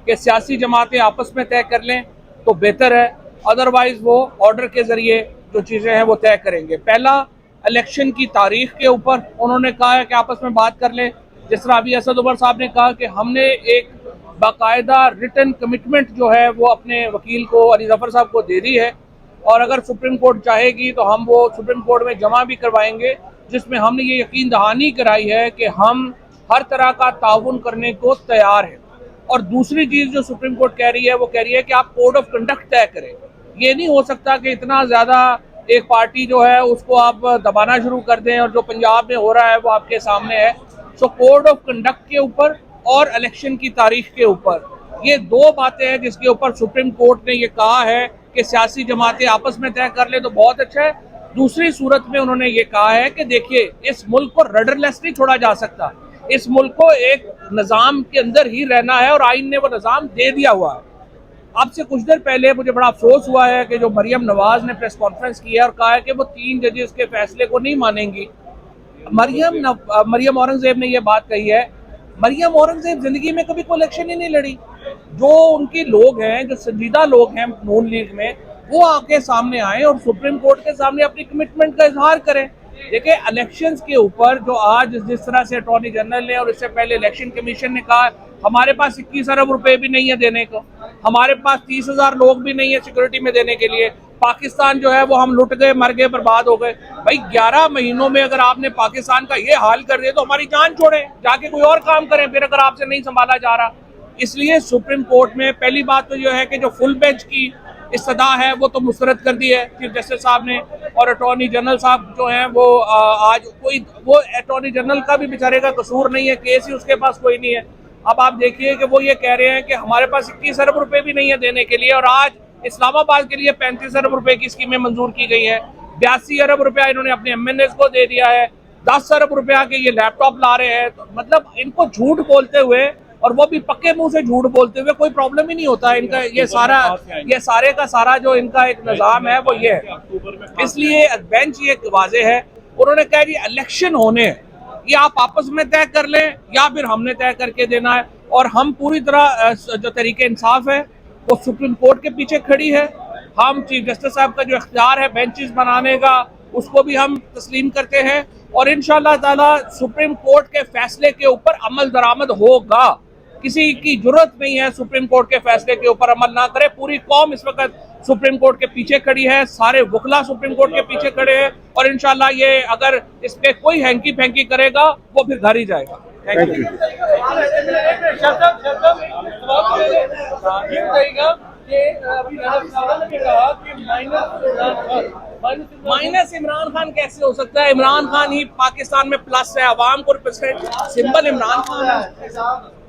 कि सियासी जमातें आपस में तय कर लें तो बेहतर है, अदरवाइज वो ऑर्डर के जरिए जो चीज़ें हैं वो तय करेंगे। पहला, इलेक्शन की तारीख के ऊपर उन्होंने कहा है कि आपस में बात कर लें। जिस तरह अभी असद उमर साहब ने कहा कि हमने एक बाकायदा रिटन कमिटमेंट जो है वो अपने वकील को, अली जफर साहब को दे दी है, और अगर सुप्रीम कोर्ट चाहेगी तो हम वो सुप्रीम कोर्ट में जमा भी करवाएंगे, जिसमें हमने ये यकीन दहानी कराई है कि हम हर तरह का ताउन करने को तैयार हैं। और दूसरी चीज़ जो सुप्रीम कोर्ट कह रही है वो कह रही है कि आप कोड ऑफ कंडक्ट तय करें। ये नहीं हो सकता कि इतना ज़्यादा एक पार्टी जो है उसको आप दबाना शुरू कर दें, और जो पंजाब में हो रहा है वो आपके सामने है। सो कोड ऑफ कंडक्ट के ऊपर और इलेक्शन की तारीख के ऊपर, ये दो बातें हैं जिसके ऊपर सुप्रीम कोर्ट ने ये कहा है कि सियासी जमातें आपस में तय कर ले तो बहुत अच्छा है। दूसरी सूरत में उन्होंने ये कहा है कि देखिए, इस मुल्क को रडरलेस नहीं छोड़ा जा सकता, इस मुल्क को एक निज़ाम के अंदर ही रहना है, और आइन ने वो निज़ाम दे दिया हुआ है। अब से कुछ देर पहले मुझे बड़ा अफसोस हुआ है कि जो मरियम नवाज ने प्रेस कॉन्फ्रेंस की है और कहा है कि वो 3 जजेस के फैसले को नहीं मानेंगी। मरियम औरंगजेब ने ये बात कही है। मरियम औरंगजेब जिंदगी में कभी कोई इलेक्शन ही नहीं लड़ी। जो उनके लोग हैं, जो संजीदा लोग हैं नून लीग में, वो आके सामने आए और सुप्रीम कोर्ट के सामने अपनी कमिटमेंट का इजहार करें। देखिए, इलेक्शंस के ऊपर जो आज जिस तरह से अटॉर्नी जनरल ने और इससे पहले इलेक्शन कमीशन ने कहा, हमारे पास 21 अरब रुपए भी नहीं है देने को, हमारे पास 30,000 लोग भी नहीं है सिक्योरिटी में देने के लिए, पाकिस्तान जो है वो हम लुट गए, मर गए, बर्बाद हो गए। भाई 11 महीनों में अगर आपने पाकिस्तान का ये हाल कर दिया तो हमारी जान छोड़े, जाके कोई और काम करें फिर, अगर आपसे नहीं संभाला जा रहा। इसलिए सुप्रीम कोर्ट में पहली बात तो यह है कि जो फुल बेंच की इस्तदा है वो तो मुस्तरद कर दी है चीफ जस्टिस साहब ने, और अटॉर्नी जनरल साहब जो हैं वो आज वो अटॉर्नी जनरल का भी बेचारे का कसूर नहीं है, केस ही उसके पास कोई नहीं है। अब आप देखिए कि वो ये कह रहे हैं कि हमारे पास 21 अरब रुपए भी नहीं है देने के लिए, और आज इस्लामाबाद के लिए 35 अरब रुपए की स्कीमें मंजूर की गई है। 82 अरब रुपया इन्होंने अपने एमएनएस को दे दिया है। 10 अरब रुपया के ये लैपटॉप ला रहे हैं। तो मतलब इनको झूठ बोलते हुए, और वो भी पक्के मुंह से झूठ बोलते हुए, कोई प्रॉब्लम ही नहीं होता है इनका। ये सारे का सारा जो इनका एक निजाम है वो ये है। इसलिए बेंच ये वाजे है, उन्होंने कहा जी इलेक्शन होने, ये आप आपस में तय कर लें या फिर हमने तय करके देना है। और हम पूरी तरह जो तरीके इंसाफ है वो सुप्रीम कोर्ट के पीछे खड़ी है। हम चीफ जस्टिस साहब का जो इख्तियार है बेंचेस बनाने का, उसको भी हम तस्लीम करते हैं, और इंशाअल्लाह ताला सुप्रीम कोर्ट के फैसले के ऊपर अमल दरामद होगा। किसी की जरूरत नहीं है सुप्रीम कोर्ट के फैसले के ऊपर अमल ना करे। पूरी कौम इस वक्त सुप्रीम कोर्ट के पीछे खड़ी है, सारे वकला सुप्रीम कोर्ट के पीछे खड़े हैं, और इंशाल्लाह ये अगर इस पे कोई हैंकी फैंकी करेगा वो फिर घर ही जाएगा। Thank you. Minus Imran Khan कैसे हो सकता है? इमरान खान ही पाकिस्तान में प्लस है, अवाम को रिप्रेजेंट सिंबल इमरान खान है।